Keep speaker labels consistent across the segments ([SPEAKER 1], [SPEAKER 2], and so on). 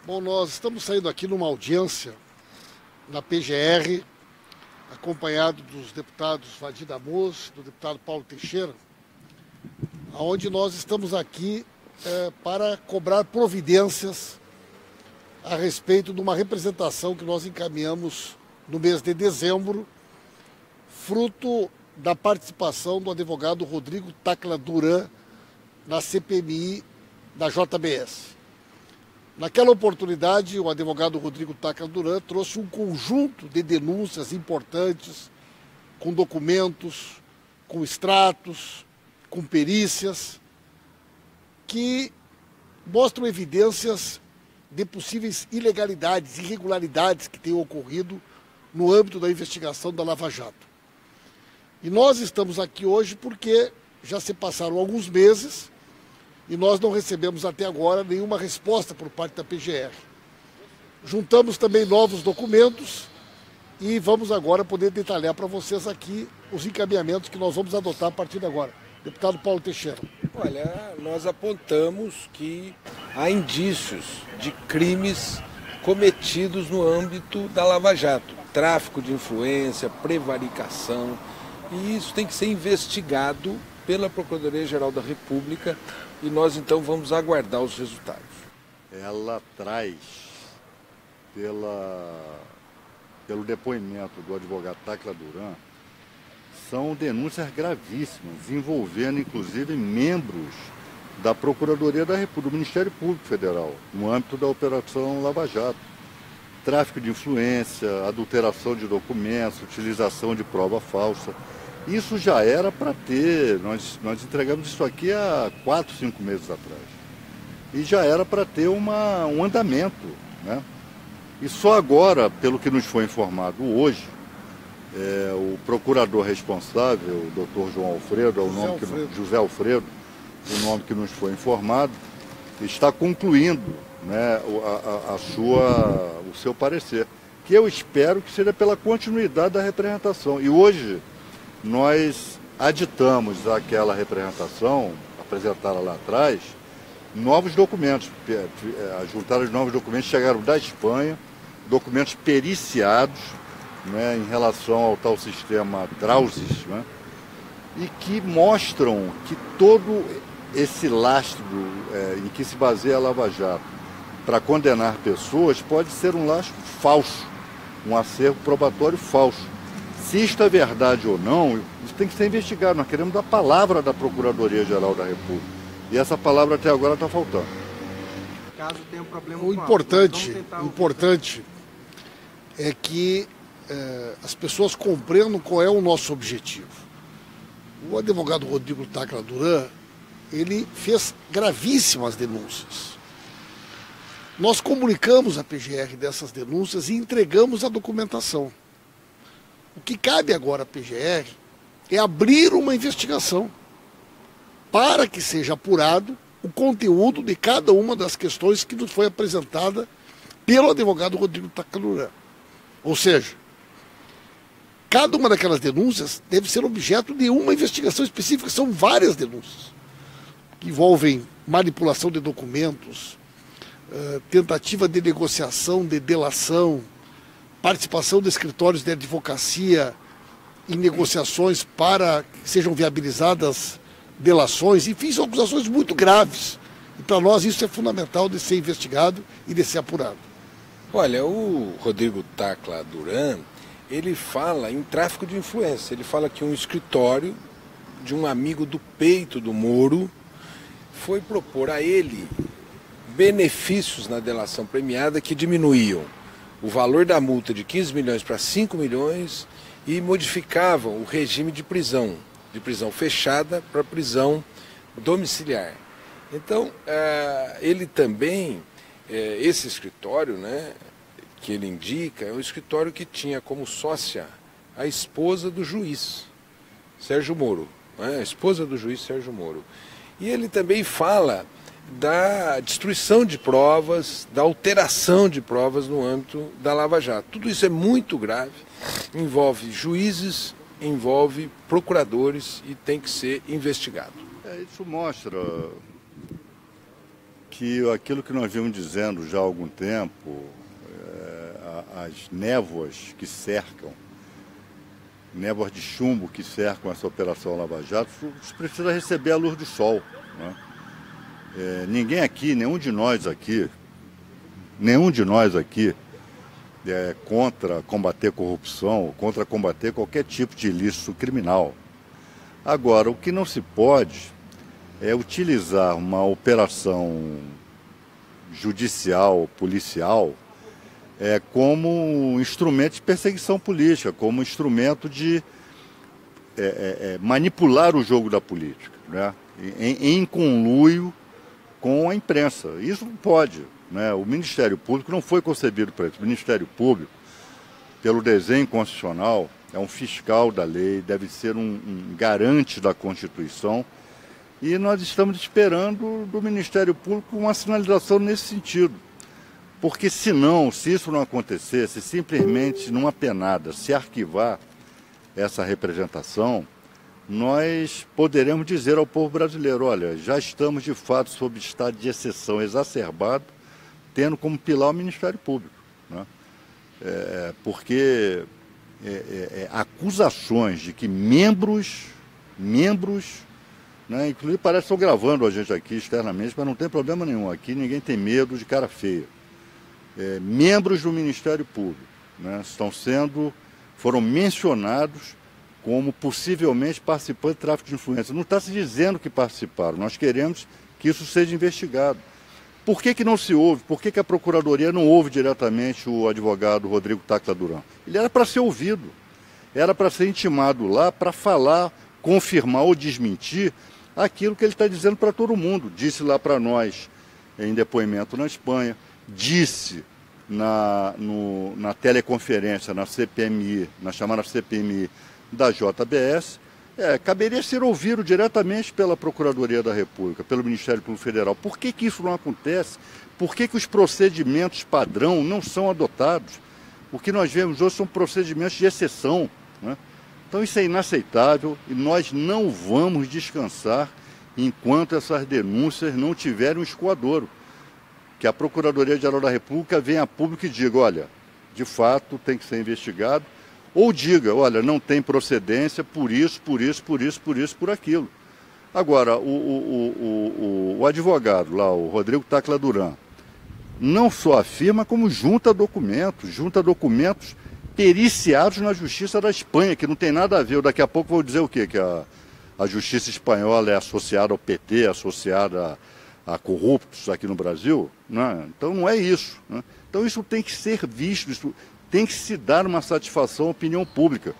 [SPEAKER 1] Bom, nós estamos saindo aqui numa audiência na PGR, acompanhado dos deputados Vadir Damoso, do deputado Paulo Teixeira, onde nós estamos aqui para cobrar providências a respeito de uma representação que nós encaminhamos no mês de dezembro, fruto da participação do advogado Rodrigo Tacla Duran na CPMI da JBS. Naquela oportunidade, o advogado Rodrigo Tacla Duran trouxe um conjunto de denúncias importantes, com documentos, com extratos, com perícias, que mostram evidências de possíveis ilegalidades, irregularidades que tenham ocorrido no âmbito da investigação da Lava Jato. E nós estamos aqui hoje porque já se passaram alguns meses e nós não recebemos até agora nenhuma resposta por parte da PGR. Juntamos também novos documentos e vamos agora poder detalhar para vocês aqui os encaminhamentos que nós vamos adotar a partir de agora. Deputado Paulo Teixeira.
[SPEAKER 2] Olha, nós apontamos que há indícios de crimes cometidos no âmbito da Lava Jato. Tráfico de influência, prevaricação, e isso tem que ser investigado pela Procuradoria-Geral da República e nós então vamos aguardar os resultados.
[SPEAKER 3] Ela traz, pelo depoimento do advogado Tacla Duran, são denúncias gravíssimas, envolvendo inclusive membros da Procuradoria da República, do Ministério Público Federal, no âmbito da Operação Lava Jato. Tráfico de influência, adulteração de documentos, utilização de prova falsa. Isso já era para ter, nós entregamos isso aqui há 4, 5 meses atrás. E já era para ter um andamento, né? E só agora, pelo que nos foi informado hoje, o procurador responsável, o doutor João Alfredo, José Alfredo, o nome que nos foi informado, está concluindo, né, o seu parecer, que eu espero que seja pela continuidade da representação. E hoje nós aditamos àquela representação, apresentada lá atrás, novos documentos, juntaram os novos documentos, chegaram da Espanha, documentos periciados, né, em relação ao tal sistema Drausis, né, e que mostram que todo esse lastro em que se baseia a Lava Jato para condenar pessoas pode ser um lastro falso, um acervo probatório falso. Se isto é verdade ou não, isso tem que ser investigado. Nós queremos a palavra da Procuradoria-Geral da República. E essa palavra até agora está faltando.
[SPEAKER 4] Caso tenha um problema
[SPEAKER 1] o importante é que as pessoas compreendam qual é o nosso objetivo. O advogado Rodrigo Tacla Duran, ele fez gravíssimas denúncias. Nós comunicamos a PGR dessas denúncias e entregamos a documentação. O que cabe agora à PGR é abrir uma investigação para que seja apurado o conteúdo de cada uma das questões que nos foi apresentada pelo advogado Rodrigo Tacla Duran. Ou seja, cada uma daquelas denúncias deve ser objeto de uma investigação específica. São várias denúncias que envolvem manipulação de documentos, tentativa de negociação, de delação, participação de escritórios de advocacia em negociações para que sejam viabilizadas delações, enfim, são acusações muito graves. E para nós isso é fundamental de ser investigado e de ser apurado.
[SPEAKER 2] Olha, o Rodrigo Tacla Duran, ele fala em tráfico de influência. Ele fala que um escritório de um amigo do peito do Moro foi propor a ele benefícios na delação premiada que diminuíam o valor da multa de 15 milhões para 5 milhões e modificavam o regime de prisão fechada para prisão domiciliar. Então, ele também, esse escritório, né, que ele indica, é um escritório que tinha como sócia a esposa do juiz, Sérgio Moro, né, a esposa do juiz Sérgio Moro. E ele também fala da destruição de provas, da alteração de provas no âmbito da Lava Jato. Tudo isso é muito grave, envolve juízes, envolve procuradores e tem que ser investigado.
[SPEAKER 3] Isso mostra que aquilo que nós vimos dizendo já há algum tempo, as névoas que cercam, névoas de chumbo que cercam essa Operação Lava Jato, isso precisa receber a luz do sol, né? Ninguém aqui, nenhum de nós aqui é contra combater corrupção, contra combater qualquer tipo de ilícito criminal. Agora, o que não se pode é utilizar uma operação judicial, policial, como um instrumento de perseguição política, como instrumento de manipular o jogo da política, né? Em conluio com a imprensa. Isso não pode, né? O Ministério Público não foi concebido para isso. O Ministério Público, pelo desenho constitucional, é um fiscal da lei, deve ser um garante da Constituição, e nós estamos esperando do Ministério Público uma sinalização nesse sentido. Porque se isso não acontecer, se simplesmente numa penada se arquivar essa representação, nós poderemos dizer ao povo brasileiro, olha, já estamos de fato sob estado de exceção exacerbado, tendo como pilar o Ministério Público, né? Porque acusações de que membros, né, inclusive parece que estão gravando a gente aqui externamente, mas não tem problema nenhum, aqui ninguém tem medo de cara feia. Membros do Ministério Público, né, foram mencionados como possivelmente participantes de tráfico de influência. Não está se dizendo que participaram, nós queremos que isso seja investigado. Por que não se ouve? Por que a Procuradoria não ouve diretamente o advogado Rodrigo Tacla Duran? Ele era para ser ouvido, era para ser intimado lá para falar, confirmar ou desmentir aquilo que ele está dizendo para todo mundo. Disse lá para nós em depoimento na Espanha, disse na teleconferência, na CPMI, na chamada CPMI da JBS, caberia ser ouvido diretamente pela Procuradoria da República, pelo Ministério Público Federal. Por que isso não acontece? Por que os procedimentos padrão não são adotados? O que nós vemos hoje são procedimentos de exceção, né? Então isso é inaceitável e nós não vamos descansar enquanto essas denúncias não tiverem um escoadouro. Que a Procuradoria-Geral da República venha a público e diga, olha, de fato tem que ser investigado, ou diga, olha, não tem procedência por isso, por aquilo. Agora, o advogado lá, o Rodrigo Tacla Duran, não só afirma, como junta documentos periciados na Justiça da Espanha, que não tem nada a ver. Daqui a pouco vou dizer o quê? Que a Justiça Espanhola é associada ao PT, associada a corruptos aqui no Brasil, né? Então não é isso, né? Então isso tem que ser visto, isso tem que se dar uma satisfação à opinião pública.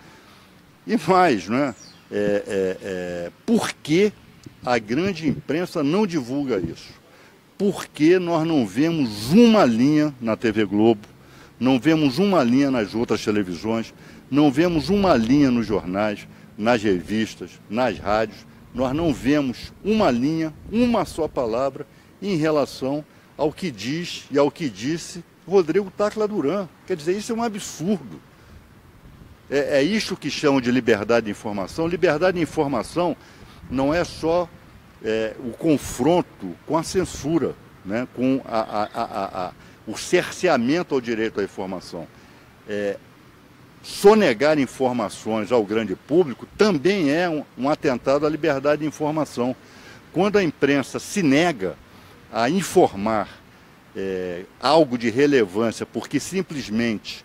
[SPEAKER 3] E mais, né? Por que a grande imprensa não divulga isso? Por que nós não vemos uma linha na TV Globo, não vemos uma linha nas outras televisões, não vemos uma linha nos jornais, nas revistas, nas rádios? Nós não vemos uma linha, uma só palavra em relação ao que diz e ao que disse Rodrigo Tacla Duran. Quer dizer, isso é um absurdo. É isso que chamam de liberdade de informação. Liberdade de informação não é só o confronto com a censura, né, com o cerceamento ao direito à informação. Sonegar informações ao grande público também é um atentado à liberdade de informação. Quando a imprensa se nega a informar algo de relevância porque simplesmente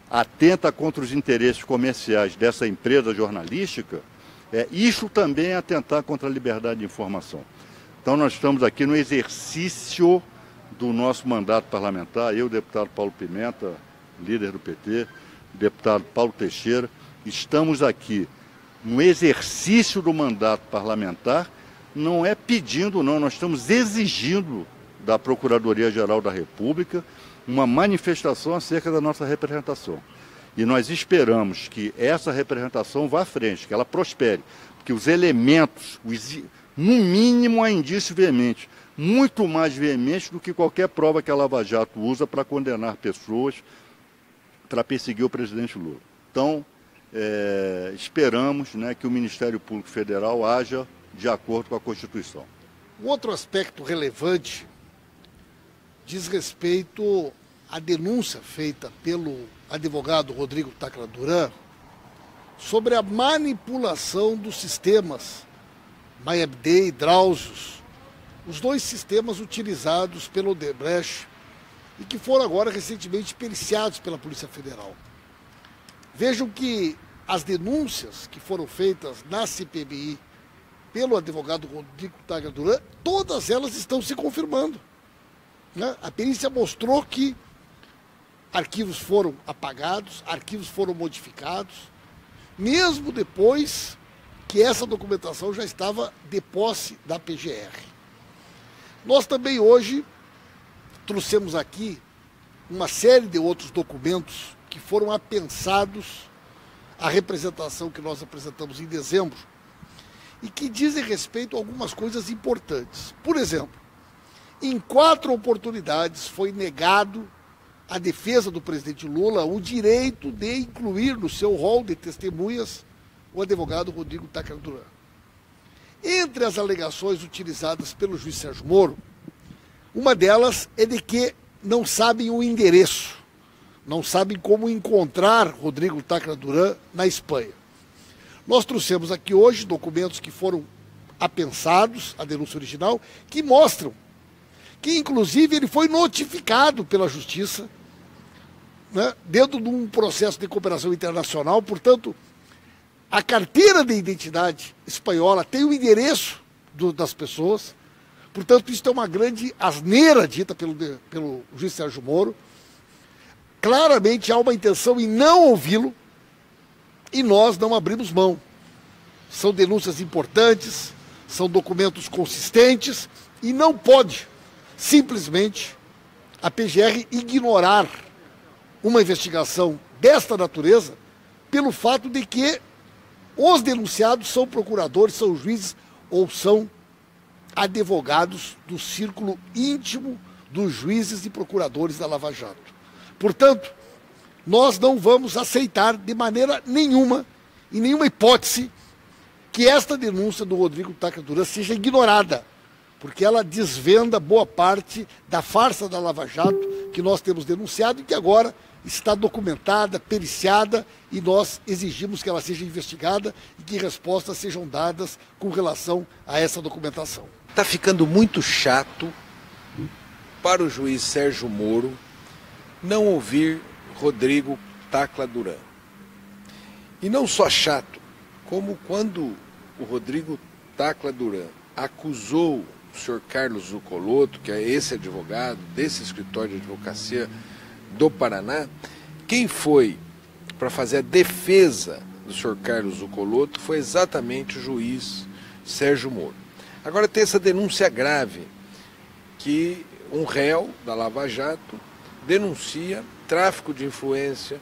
[SPEAKER 3] atenta contra os interesses comerciais dessa empresa jornalística, isso também é atentar contra a liberdade de informação. Então nós estamos aqui no exercício do nosso mandato parlamentar, eu, deputado Paulo Pimenta, líder do PT, deputado Paulo Teixeira, estamos aqui no exercício do mandato parlamentar, não é pedindo não, nós estamos exigindo da Procuradoria-Geral da República uma manifestação acerca da nossa representação. E nós esperamos que essa representação vá à frente, que ela prospere, porque os elementos, no mínimo há indício veemente, muito mais veemente do que qualquer prova que a Lava Jato usa para condenar pessoas, para perseguir o presidente Lula. Então, esperamos, né, que o Ministério Público Federal haja de acordo com a Constituição.
[SPEAKER 1] Um outro aspecto relevante diz respeito à denúncia feita pelo advogado Rodrigo Tacla Duran sobre a manipulação dos sistemas MyABD e Drausos, os dois sistemas utilizados pelo Odebrecht e que foram agora recentemente periciados pela Polícia Federal. Vejam que as denúncias que foram feitas na CPMI pelo advogado Rodrigo Tacla Duran, todas elas estão se confirmando, né? A perícia mostrou que arquivos foram apagados, arquivos foram modificados, mesmo depois que essa documentação já estava de posse da PGR. Nós também hoje trouxemos aqui uma série de outros documentos que foram apensados à representação que nós apresentamos em dezembro e que dizem respeito a algumas coisas importantes. Por exemplo, em 4 oportunidades foi negado à defesa do presidente Lula o direito de incluir no seu rol de testemunhas o advogado Rodrigo Tacla Duran. Entre as alegações utilizadas pelo juiz Sérgio Moro, uma delas é de que não sabem o endereço, não sabem como encontrar Rodrigo Tacla Duran na Espanha. Nós trouxemos aqui hoje documentos que foram apensados, a denúncia original, que mostram que, inclusive, ele foi notificado pela Justiça, né, dentro de um processo de cooperação internacional. Portanto, a carteira de identidade espanhola tem o endereço das pessoas. Portanto, isso é uma grande asneira dita pelo juiz Sérgio Moro. Claramente há uma intenção em não ouvi-lo e nós não abrimos mão. São denúncias importantes, são documentos consistentes e não pode simplesmente a PGR ignorar uma investigação desta natureza pelo fato de que os denunciados são procuradores, são juízes ou são advogados do círculo íntimo dos juízes e procuradores da Lava Jato. Portanto, nós não vamos aceitar de maneira nenhuma, em nenhuma hipótese, que esta denúncia do Rodrigo Tacla Duran seja ignorada, porque ela desvenda boa parte da farsa da Lava Jato que nós temos denunciado e que agora está documentada, periciada, e nós exigimos que ela seja investigada e que respostas sejam dadas com relação a essa documentação.
[SPEAKER 2] Está ficando muito chato para o juiz Sérgio Moro não ouvir Rodrigo Tacla Duran. E não só chato, como quando o Rodrigo Tacla Duran acusou o senhor Carlos Zuccolotto, que é esse advogado desse escritório de advocacia do Paraná, quem foi para fazer a defesa do senhor Carlos Zuccolotto foi exatamente o juiz Sérgio Moro. Agora tem essa denúncia grave, que um réu da Lava Jato denuncia tráfico de influência,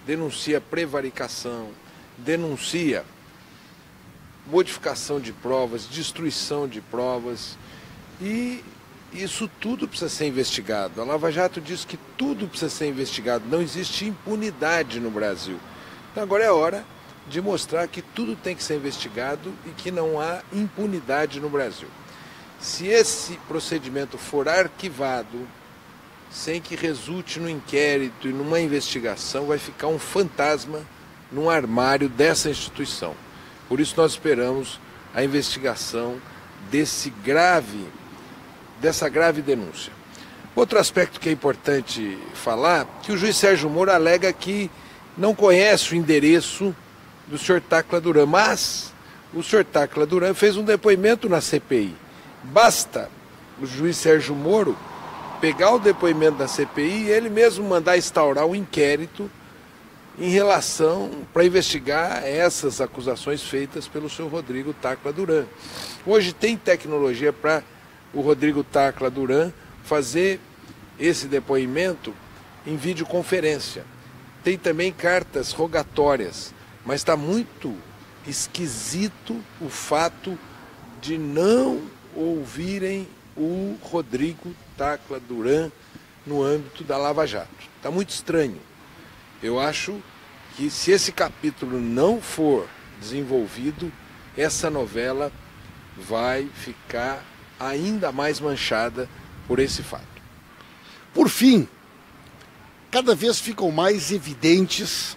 [SPEAKER 2] denuncia prevaricação, denuncia modificação de provas, destruição de provas, e isso tudo precisa ser investigado. A Lava Jato diz que tudo precisa ser investigado, não existe impunidade no Brasil. Então agora é hora de mostrar que tudo tem que ser investigado e que não há impunidade no Brasil. Se esse procedimento for arquivado, sem que resulte no inquérito e numa investigação, vai ficar um fantasma num armário dessa instituição. Por isso nós esperamos a investigação dessa grave denúncia. Outro aspecto que é importante falar, que o juiz Sérgio Moro alega que não conhece o endereço do senhor Tacla Duran, mas o senhor Tacla Duran fez um depoimento na CPI. Basta o juiz Sérgio Moro pegar o depoimento da CPI e ele mesmo mandar instaurar um inquérito em relação para investigar essas acusações feitas pelo senhor Rodrigo Tacla Duran. Hoje tem tecnologia para o Rodrigo Tacla Duran fazer esse depoimento em videoconferência. Tem também cartas rogatórias, mas está muito esquisito o fato de não ouvirem o Rodrigo Tacla Duran no âmbito da Lava Jato. Está muito estranho. Eu acho que se esse capítulo não for desenvolvido, essa novela vai ficar ainda mais manchada por esse fato.
[SPEAKER 1] Por fim, cada vez ficam mais evidentes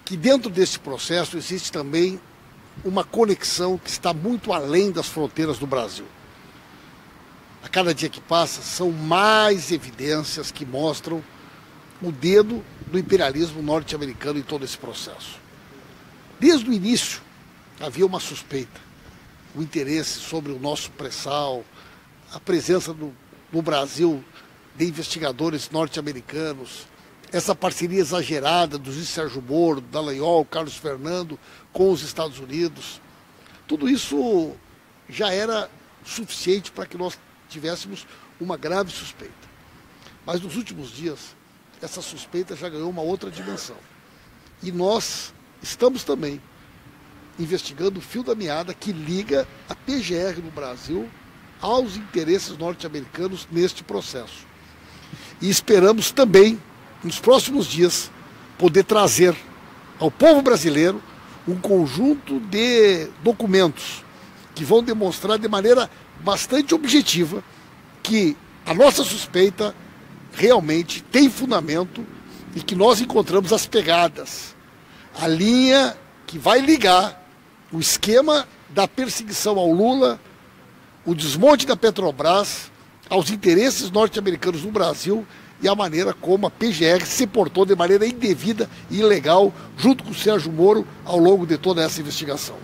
[SPEAKER 1] que dentro desse processo existe também uma conexão que está muito além das fronteiras do Brasil. A cada dia que passa, são mais evidências que mostram o dedo do imperialismo norte-americano em todo esse processo. Desde o início, havia uma suspeita, o interesse sobre o nosso pré-sal, a presença no Brasil de investigadores norte-americanos, essa parceria exagerada do juiz Sérgio Moro, Dallagnol, Carlos Fernando com os Estados Unidos. Tudo isso já era suficiente para que nós tivéssemos uma grave suspeita. Mas nos últimos dias, essa suspeita já ganhou uma outra dimensão. E nós estamos também investigando o fio da meada que liga a PGR no Brasil aos interesses norte-americanos neste processo. E esperamos também, nos próximos dias, poder trazer ao povo brasileiro um conjunto de documentos que vão demonstrar de maneira bastante objetiva que a nossa suspeita realmente tem fundamento e que nós encontramos as pegadas, a linha que vai ligar o esquema da perseguição ao Lula, o desmonte da Petrobras, aos interesses norte-americanos no Brasil e a maneira como a PGR se portou de maneira indevida e ilegal junto com o Sérgio Moro ao longo de toda essa investigação.